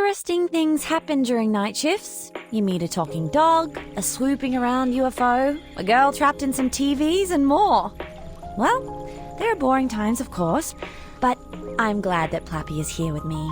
interesting things happen during night shifts. You meet a talking dog, a swooping around UFO, a girl trapped in some TVs, and more. Well, there are boring times, of course, but I'm glad that Plappy is here with me.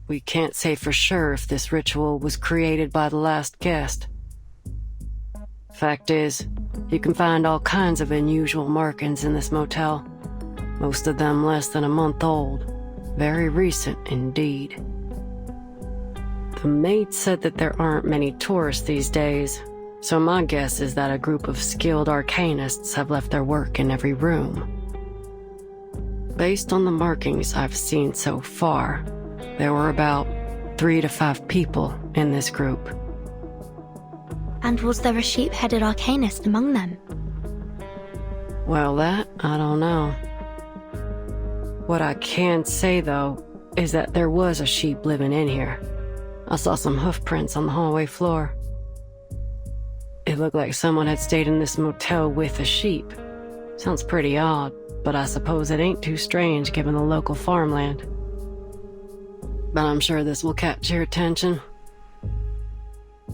We can't say for sure if this ritual was created by the last guest. Fact is, you can find all kinds of unusual markings in this motel, most of them less than a month old. Very recent indeed. The maid said that there aren't many tourists these days, so my guess is that a group of skilled arcanists have left their work in every room. Based on the markings I've seen so far, there were about 3 to 5 people in this group. And was there a sheep-headed arcanist among them? Well, that I don't know. What I can say, though, is that there was a sheep living in here. I saw some hoof prints on the hallway floor. It looked like someone had stayed in this motel with a sheep. Sounds pretty odd, but I suppose it ain't too strange given the local farmland. But I'm sure this will catch your attention.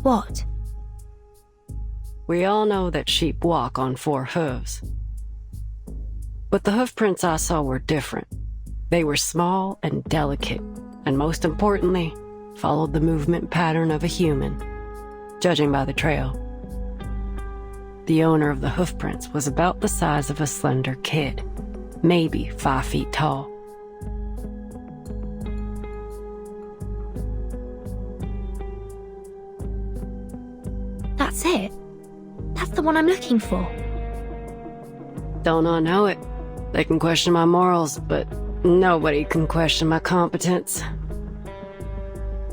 What? We all know that sheep walk on 4 hooves. But the hoof prints I saw were different. They were small and delicate, and most importantly, followed the movement pattern of a human, judging by the trail. The owner of the hoof prints was about the size of a slender kid, maybe 5 feet tall. That's it? That's the one I'm looking for. Don't I know it? They can question my morals, but Nobody can question my competence.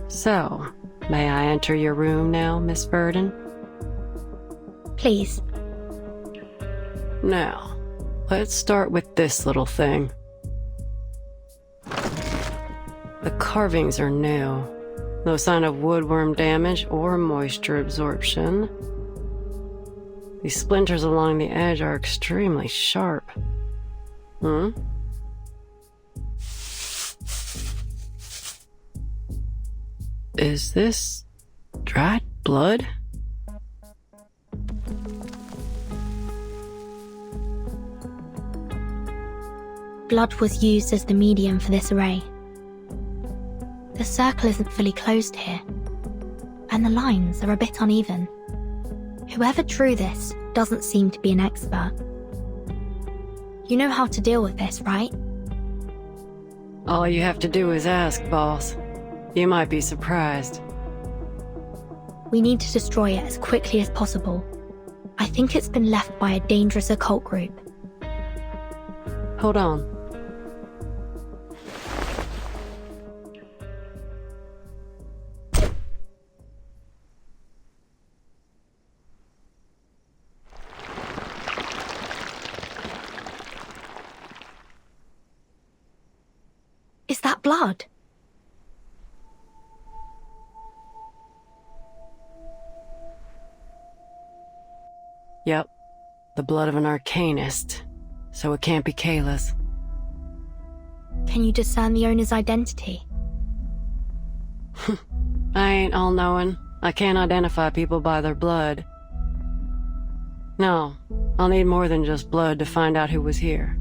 So, may I enter your room now, Miss Verdon? Please. Now, let's start with this little thing. The carvings are new. No sign of woodworm damage or moisture absorption. These splinters along the edge are extremely sharp. Is this dried blood? Blood was used as the medium for this array. The circle isn't fully closed here, and the lines are a bit uneven. Whoever drew this doesn't seem to be an expert. You know how to deal with this, right? All you have to do is ask, boss. You might be surprised. We need to destroy it as quickly as possible. I think it's been left by a dangerous occult group. Hold on. Is that blood? Yep. The blood of an arcanist. So it can't be Kayla's. Can you discern the owner's identity? I ain't all-knowing. I can't identify people by their blood. No, I'll need more than just blood to find out who was here.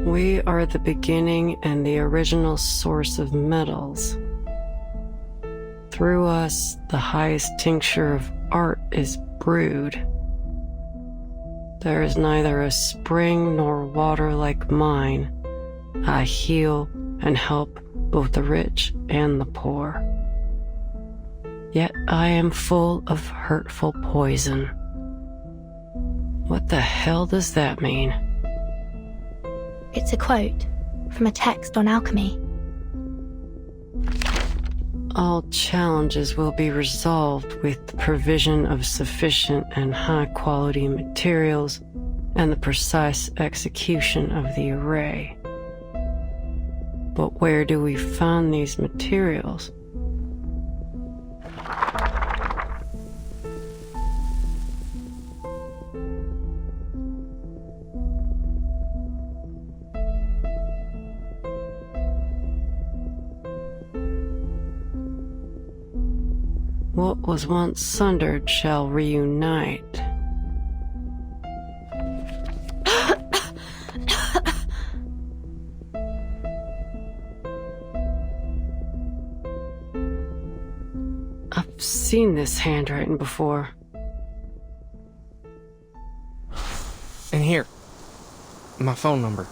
We are the beginning and the original source of metals. Through us, the highest tincture of art is brewed. There is neither a spring nor water like mine. I heal and help both the rich and the poor. Yet I am full of hurtful poison. What the hell does that mean? It's a quote from a text on alchemy. All challenges will be resolved with the provision of sufficient and high-quality materials and the precise execution of the array. But where do we find these materials? What was once sundered shall reunite. I've seen this handwriting before. And here, my phone number.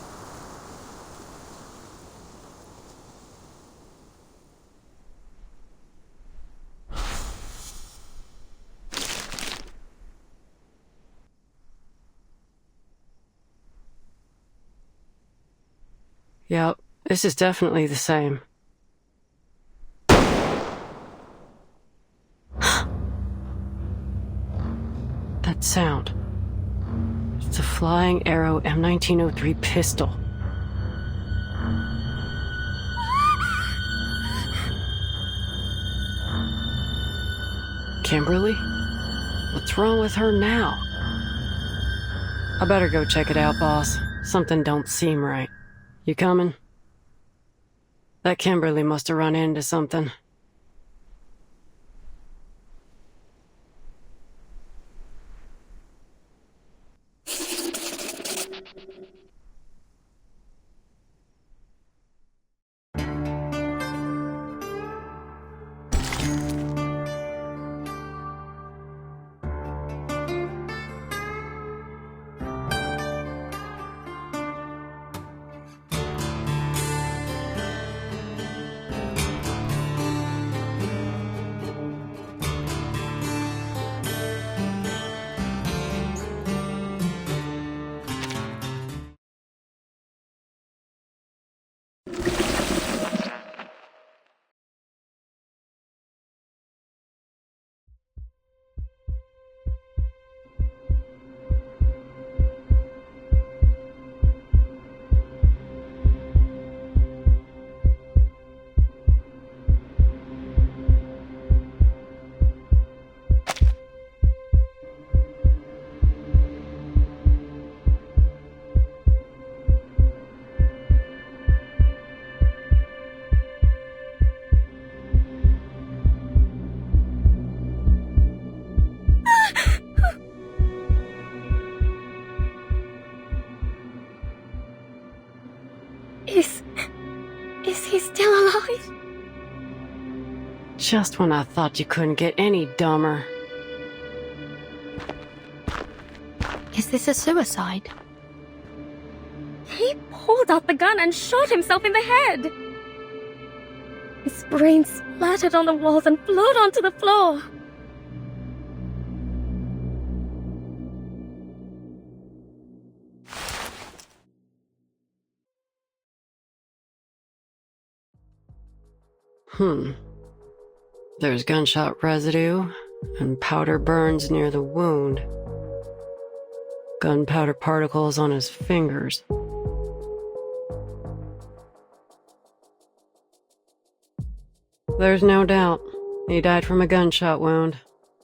Yep, this is definitely the same. That sound. It's a Flying Arrow M1903 pistol. Kimberly? What's wrong with her now? I better go check it out, boss. Something don't seem right. You coming? That Kimberly must have run into something. alive? Just when I thought you couldn't get any dumber. Is this a suicide? He pulled out the gun and shot himself in the head. His brains splattered on the walls and flowed onto the floor. There's gunshot residue and powder burns near the wound. Gunpowder particles on his fingers. There's no doubt he died from a gunshot wound.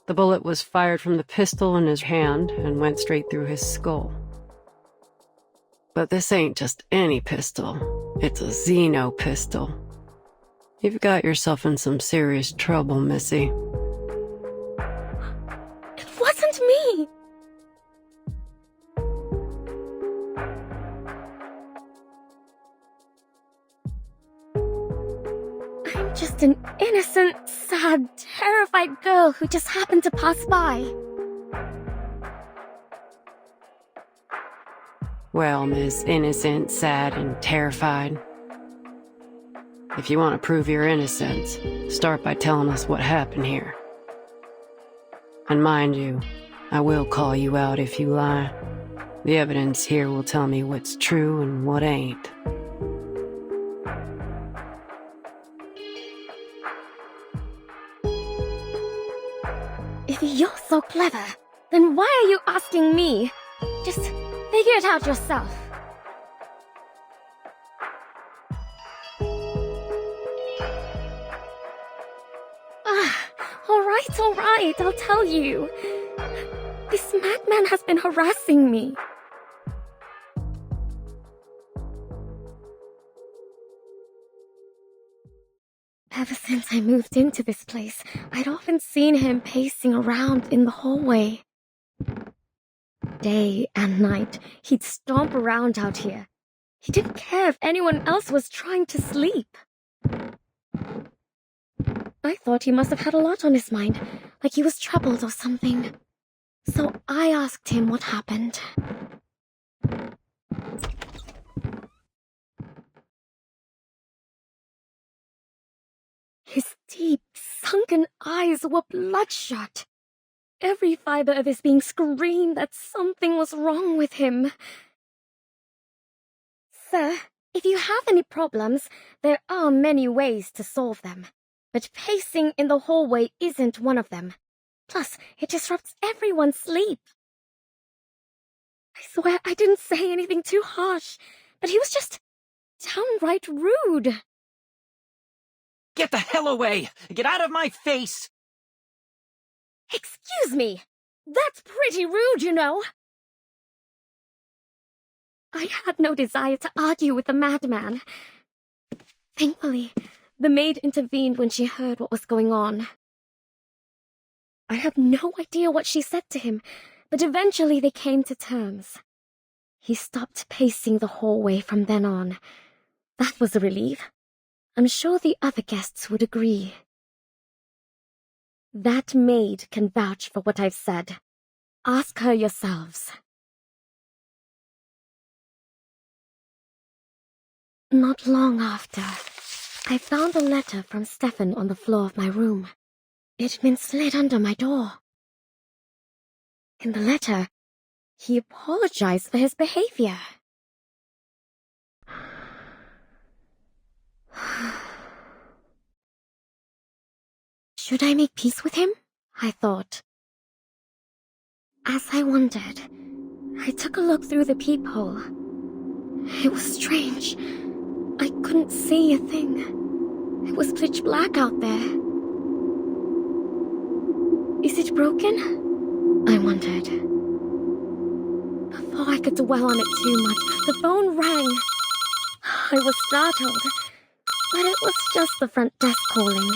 The bullet was fired from the pistol in his hand and went straight through his skull. But this ain't just any pistol. It's a Xeno pistol. You've got yourself in some serious trouble, Missy. It wasn't me. I'm just an innocent, sad, terrified girl who just happened to pass by. Well, Miss Innocent, Sad, and Terrified. If you want to prove your innocence, start by telling us what happened here. And mind you, I will call you out if you lie. The evidence here will tell me what's true and what ain't. If you're so clever, then why are you asking me? Just figure it out yourself. All right, I'll tell you. This madman has been harassing me. Ever since I moved into this place, I'd often seen him pacing around in the hallway. Day and night, he'd stomp around out here. He didn't care if anyone else was trying to sleep. I thought he must have had a lot on his mind, like he was troubled or something. So I asked him what happened. His deep, sunken eyes were bloodshot. Every fiber of his being screamed that something was wrong with him. Sir, if you have any problems, there are many ways to solve them. But pacing in the hallway isn't one of them. Plus, it disrupts everyone's sleep. I swear I didn't say anything too harsh, but he was just downright rude. Get the hell away! Get out of my face! Excuse me! That's pretty rude, you know! I had no desire to argue with the madman. Thankfully, the maid intervened when she heard what was going on. I have no idea what she said to him, but eventually they came to terms. He stopped pacing the hallway from then on. That was a relief. I'm sure the other guests would agree. That maid can vouch for what I've said. Ask her yourselves. Not long after, I found a letter from Stefan on the floor of my room. It had been slid under my door. In the letter, he apologized for his behavior. Should I make peace with him? I thought. As I wondered, I took a look through the peephole. It was strange. I couldn't see a thing. It was pitch black out there. Is it broken? I wondered. Before I could dwell on it too much, the phone rang. I was startled, but it was just the front desk calling.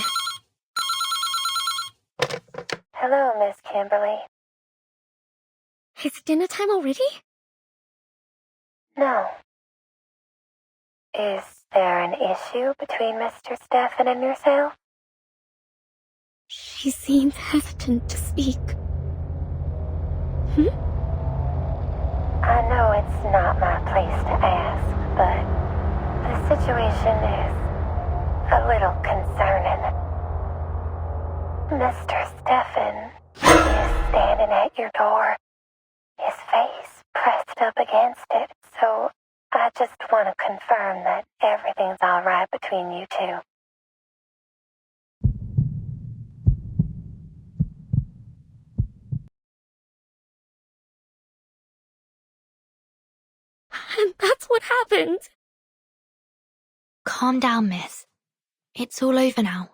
Hello, Miss Kimberly. Is it dinner time already? No. Is there an issue between Mr. Stefan and yourself? She seemed hesitant to speak. I know it's not my place to ask, but the situation is a little concerning. Mr. Stefan is standing at your door, his face pressed up against it, so I just want to confirm that everything's all right between you two. And that's what happened. Calm down, miss. It's all over now.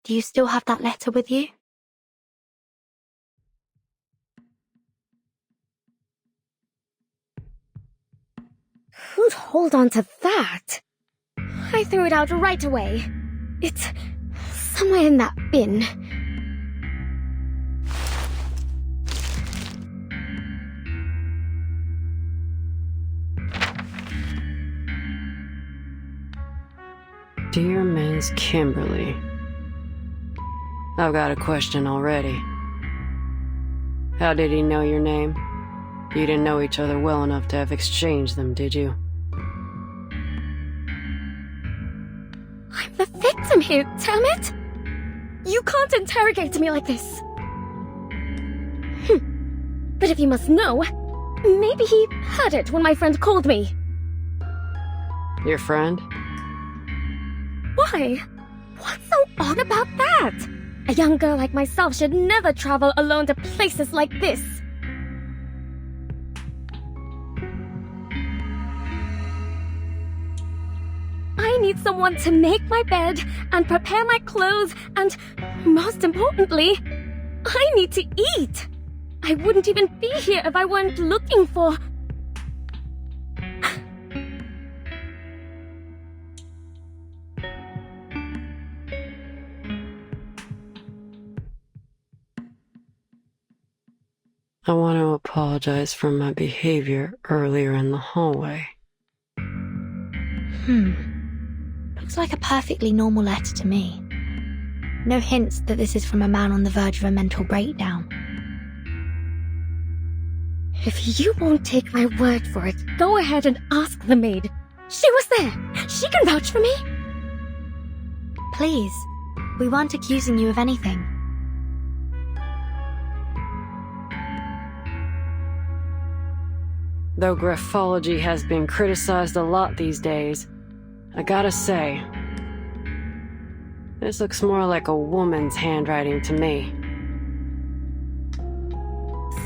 Do you still have that letter with you? Who'd hold on to that? I threw it out right away. It's somewhere in that bin. Dear Ms. Kimberly, I've got a question already. How did he know your name? You didn't know each other well enough to have exchanged them, did you? I'm the victim here, damn it! You can't interrogate me like this. But if you must know, maybe he heard it when my friend called me. Your friend? Why? What's so odd about that? A young girl like myself should never travel alone to places like this. I need someone to make my bed and prepare my clothes and, most importantly, I need to eat. I wouldn't even be here if I weren't looking for... I want to apologize for my behavior earlier in the hallway. Looks like a perfectly normal letter to me. No hints that this is from a man on the verge of a mental breakdown. If you won't take my word for it, go ahead and ask the maid. She was there. She can vouch for me. Please, we weren't accusing you of anything. Though graphology has been criticized a lot these days, I gotta say, this looks more like a woman's handwriting to me.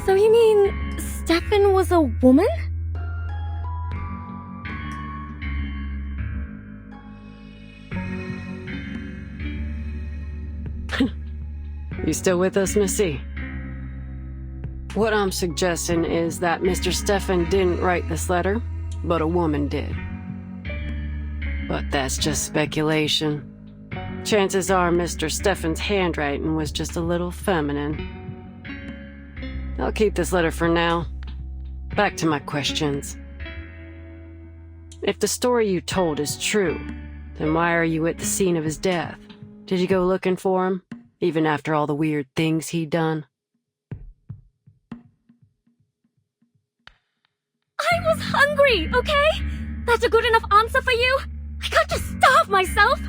So you mean Stefan was a woman? You still with us, Missy? What I'm suggesting is that Mr. Stefan didn't write this letter, but a woman did. But that's just speculation. Chances are Mr. Stefan's handwriting was just a little feminine. I'll keep this letter for now. Back to my questions. If the story you told is true, then why are you at the scene of his death? Did you go looking for him, even after all the weird things he'd done? I was hungry, okay? That's a good enough answer for you? I can't just starve myself.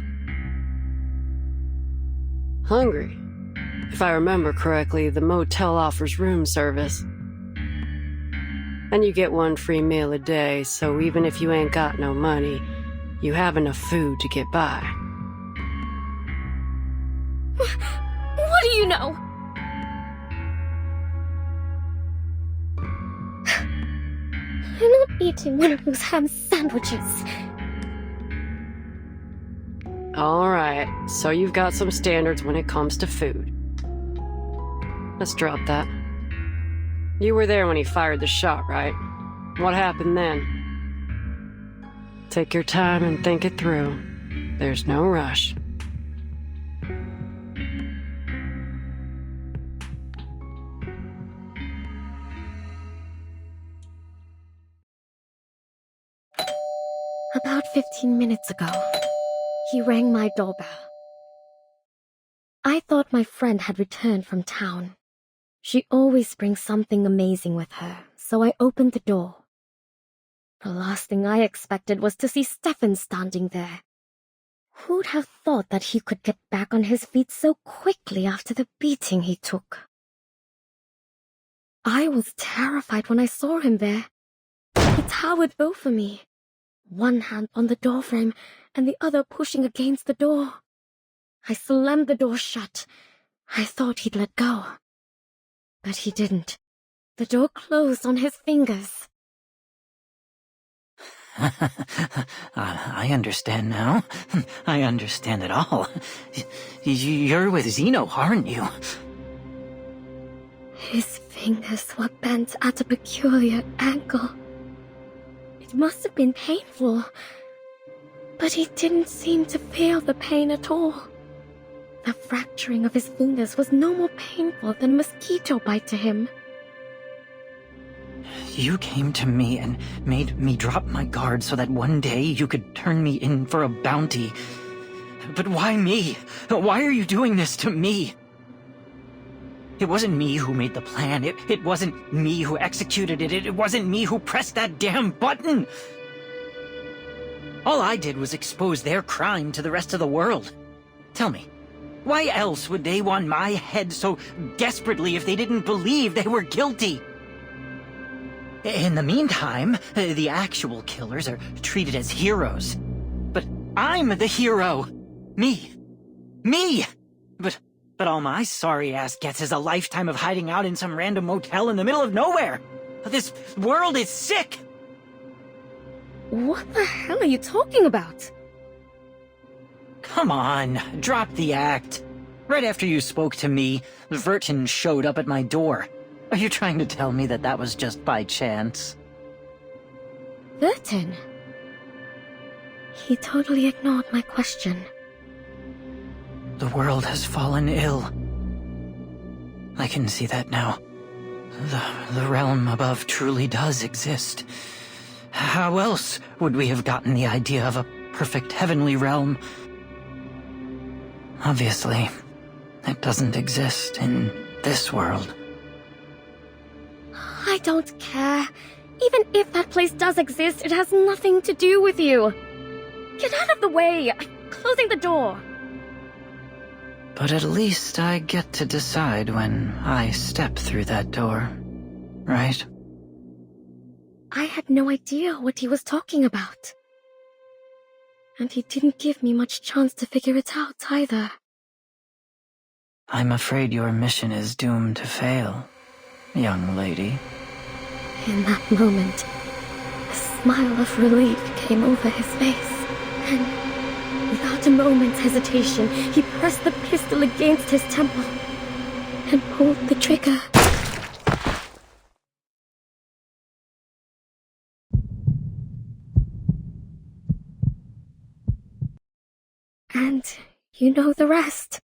Hungry? If I remember correctly, the motel offers room service. And you get one free meal a day, so even if you ain't got no money, you have enough food to get by. What do you know? I'm not eating one of those ham sandwiches. Alright, so you've got some standards when it comes to food. Let's drop that. You were there when he fired the shot, right? What happened then? Take your time and think it through. There's no rush. About about 15 minutes ago. He rang my doorbell. I thought my friend had returned from town. She always brings something amazing with her, so I opened the door. The last thing I expected was to see Stefan standing there. Who'd have thought that he could get back on his feet so quickly after the beating he took? I was terrified when I saw him there. He towered over me, one hand on the doorframe and the other pushing against the door. I slammed the door shut. I thought he'd let go. But he didn't. The door closed on his fingers. I understand now. I understand it all. You're with Zeno, aren't you? His fingers were bent at a peculiar angle. It must have been painful, but he didn't seem to feel the pain at all. The fracturing of his fingers was no more painful than a mosquito bite to him. You came to me and made me drop my guard so that one day you could turn me in for a bounty. But why me? Why are you doing this to me? It wasn't me who made the plan. It wasn't me who executed it. It wasn't me who pressed that damn button. All I did was expose their crime to the rest of the world. Tell me, why else would they want my head so desperately if they didn't believe they were guilty? In the meantime, the actual killers are treated as heroes. But I'm the hero. Me. But all my sorry ass gets is a lifetime of hiding out in some random motel in the middle of nowhere. This world is sick. What the hell are you talking about? Come on, drop the act. Right after you spoke to me, Vertin showed up at my door. Are you trying to tell me that that was just by chance? Vertin? He totally ignored my question. The world has fallen ill. I can see that now. The realm above truly does exist. How else would we have gotten the idea of a perfect heavenly realm? Obviously, it doesn't exist in this world. I don't care. Even if that place does exist, it has nothing to do with you. Get out of the way! I'm closing the door. But at least I get to decide when I step through that door, right? I had no idea what he was talking about. And he didn't give me much chance to figure it out either. I'm afraid your mission is doomed to fail, young lady. In that moment, a smile of relief came over his face, and without a moment's hesitation, he pressed the pistol against his temple and pulled the trigger. And you know the rest.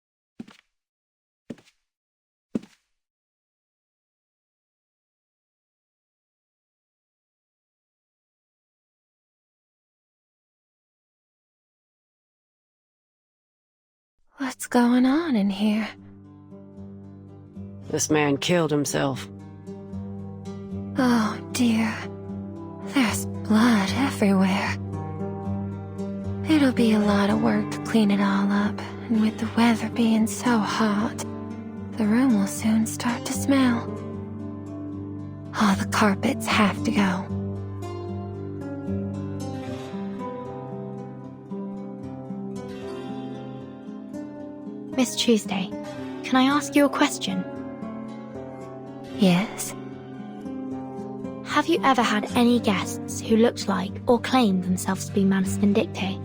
What's going on in here? This man killed himself. Oh dear. There's blood everywhere. It'll be a lot of work to clean it all up, and with the weather being so hot, the room will soon start to smell. All the carpets have to go. Miss Tuesday, can I ask you a question? Yes? Have you ever had any guests who looked like or claimed themselves to be Manus Vindictae?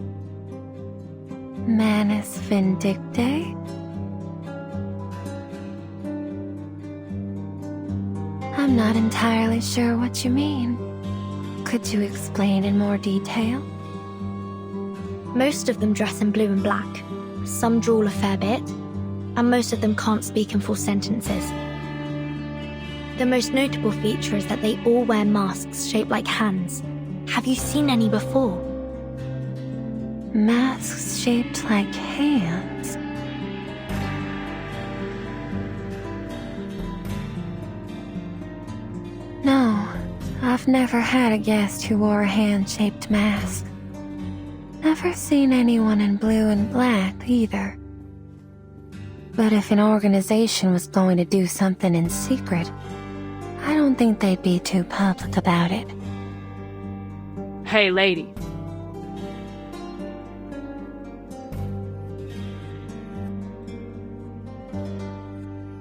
Manus Vindictae? I'm not entirely sure what you mean. Could you explain in more detail? Most of them dress in blue and black. Some drool a fair bit, and most of them can't speak in full sentences. The most notable feature is that they all wear masks shaped like hands. Have you seen any before? Masks shaped like hands. No, I've never had a guest who wore a hand-shaped mask. Never seen anyone in blue and black either. But if an organization was going to do something in secret, I don't think they'd be too public about it. Hey, lady.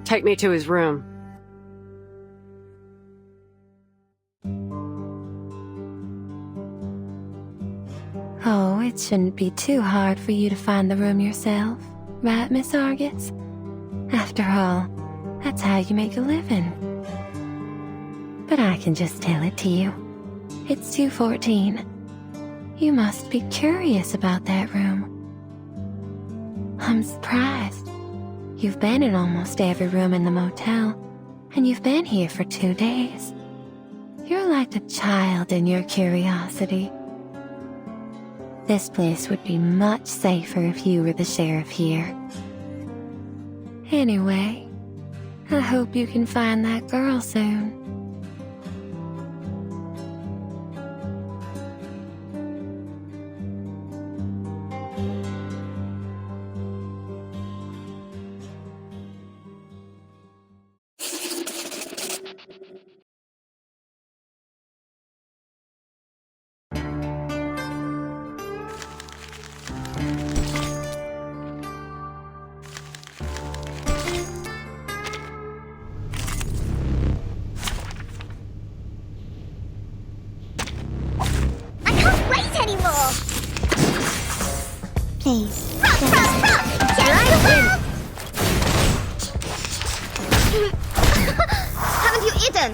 Take me to his room. Oh, it shouldn't be too hard for you to find the room yourself, right, Miss Argus? After all, that's how you make a living. But I can just tell it to you. It's 214. You must be curious about that room. I'm surprised. You've been in almost every room in the motel, and you've been here for 2 days. You're like a child in your curiosity. This place would be much safer if you were the sheriff here. Anyway, I hope you can find that girl soon. Please. Haven't you eaten?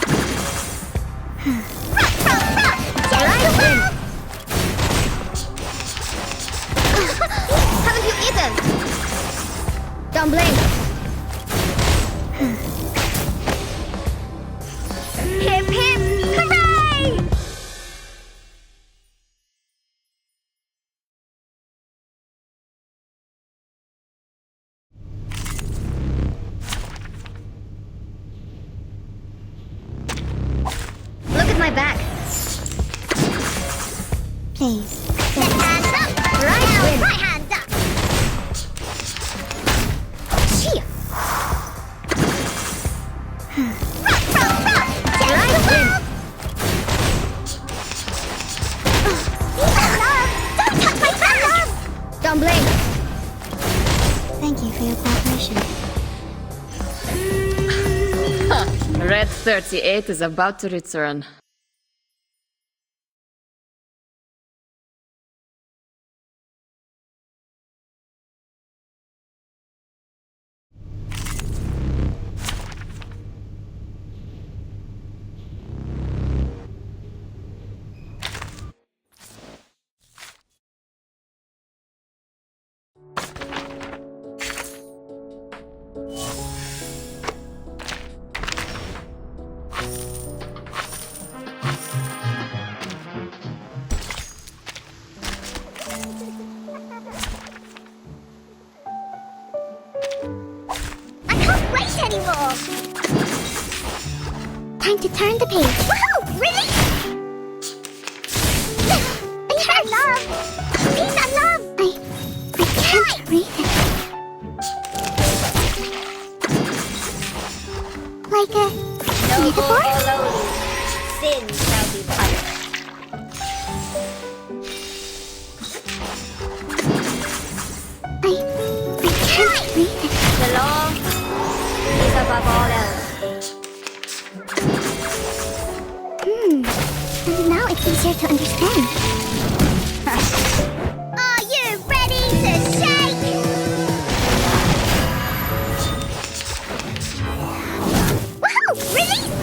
Haven't you eaten? Don't blink. Hip hip, hooray! Look at my back. Please. Left hand up. Right hand. Right hand up. Chia. Right front. Right win. Don't touch my back. Don't blink. Thank you for your cooperation. Red 38 is about to return. I can't wait anymore. Time to turn the page. Woohoo! Release! Peace and love! Peace and love! I can't read it. Like a metaphor? Sin shall be punished. I can't read it. The law is above all else. And now it's easier to understand. Are you ready to shake? Woohoo! Release!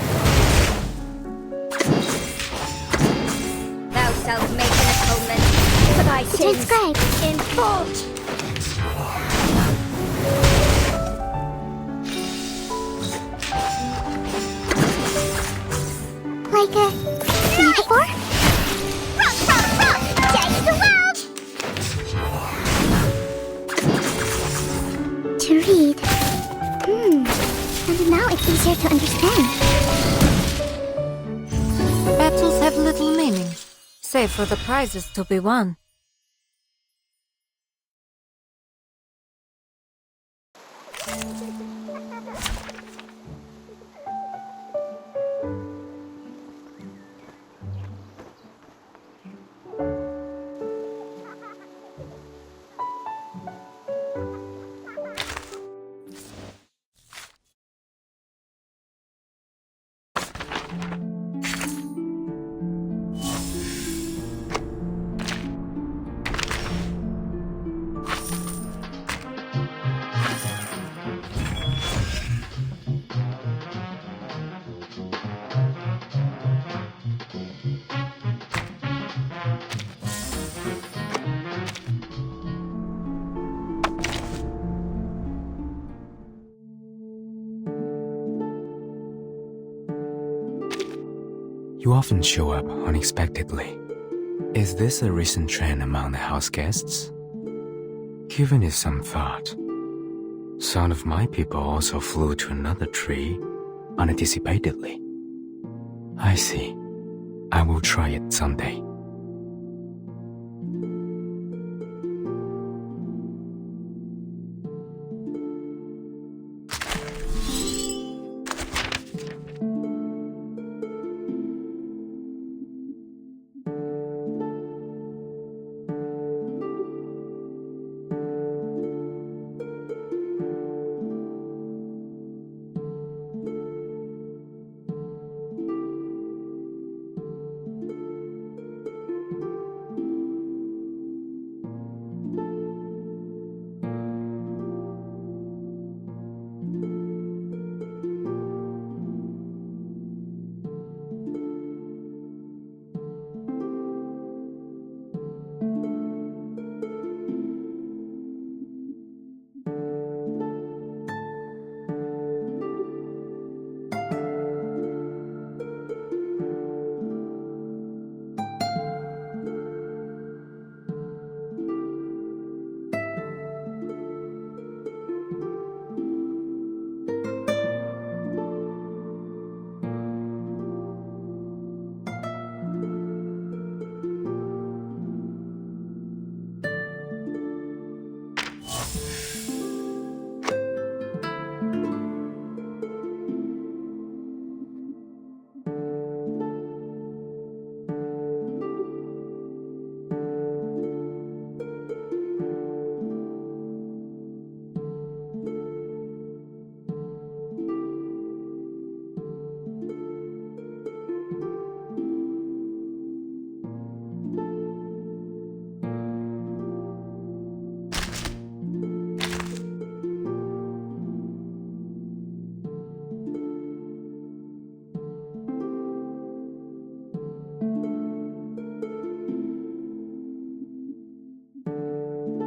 Thou shalt make an atonement for thy sins Transcribe. in full. Like a metaphor? Rock, rock, rock! Take the world! to read. And now it's easier to understand. Battles have little meaning, save for the prizes to be won. You often show up unexpectedly. Is this a recent trend among the house guests? Given it some thought, some of my people also flew to another tree unanticipatedly. I see. I will try it someday.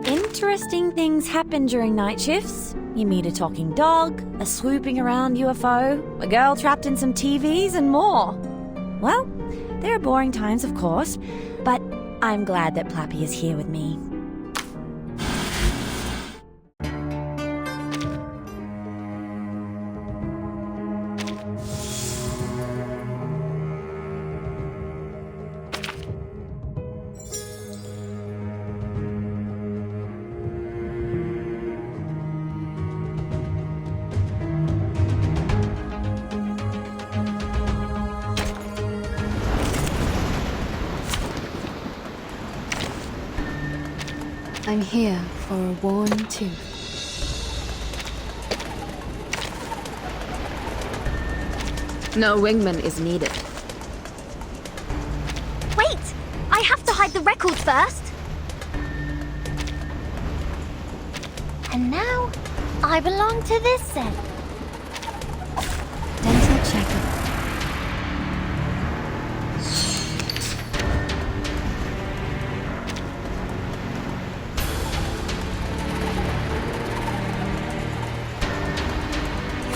Interesting things happen during night shifts. You meet a talking dog, a swooping around UFO, a girl trapped in some TVs, and more. Well, there are boring times, of course, but I'm glad that Plappy is here with me. I'm here for a worn tooth. No wingman is needed. Wait! I have to hide the record first! And now, I belong to this set. Dental checkup.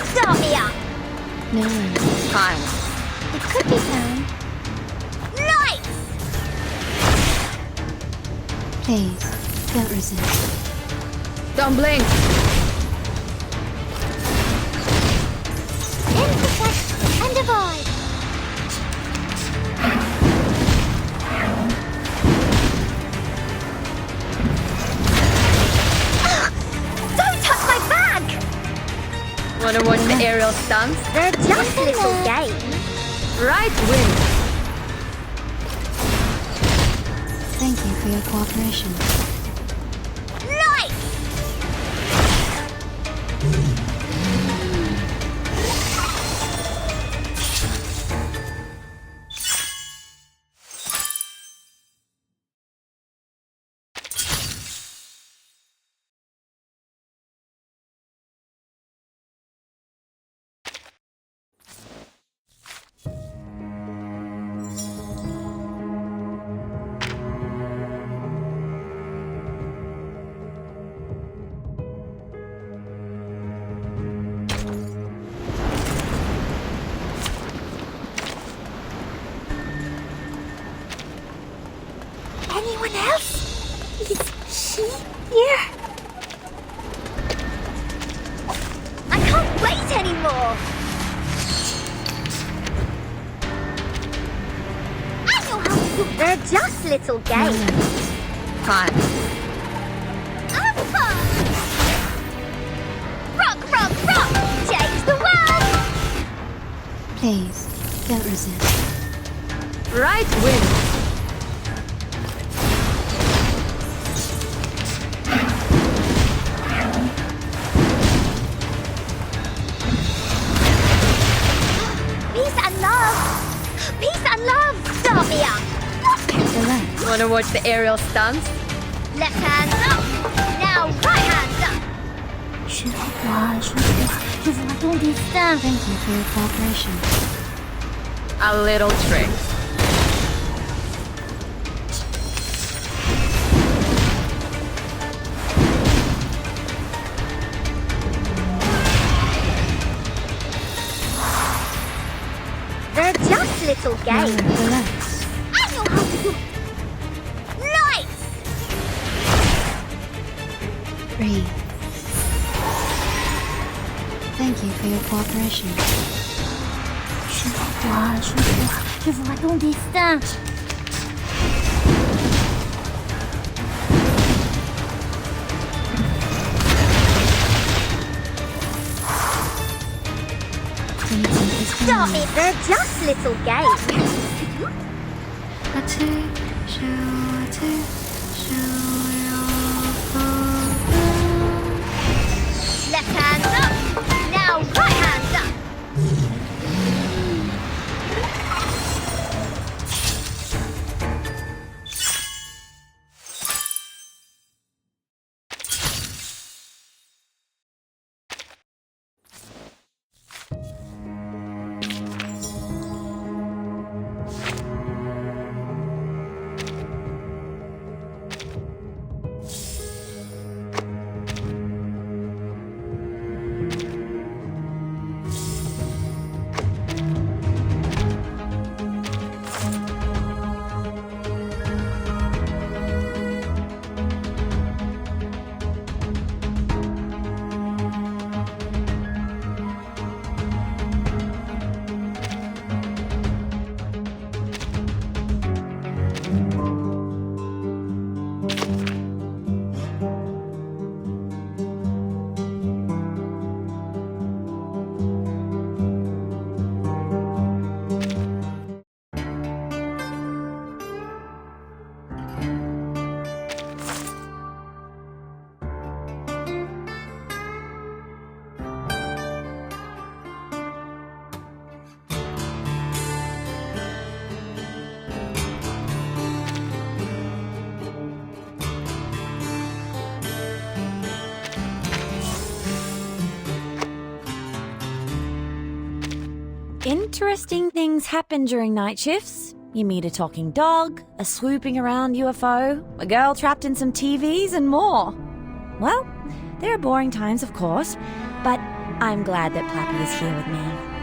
Start me up! No worries. Fine. It could be time. Lights! Please, don't resist. Don't blink! Wanna watch the aerial stunts? They're just little games. Right wing. Thank you for your cooperation. Light! Anyone else? Is she here? I can't wait anymore! I know how to... They're just little games. Fine. Have fun! Rock, rock, rock! Change the world! Please, don't resist. Right wing. Peace and love! Peace and love! Start me up! Relax. Wanna watch the aerial stunts? Left hand up! Now right hand up! Je vois ton destin. Thank you for your cooperation. A little trick. They're just little games. Relax. I know how to do... Lights! Breathe. Thank you for your cooperation. Je vois ton destin. Stop it! They're just little games. Left hand up. Now right hand up. Interesting things happen during night shifts. You meet a talking dog, a swooping around UFO, a girl trapped in some TVs, and more. Well, there are boring times, of course, but I'm glad that Plappy is here with me.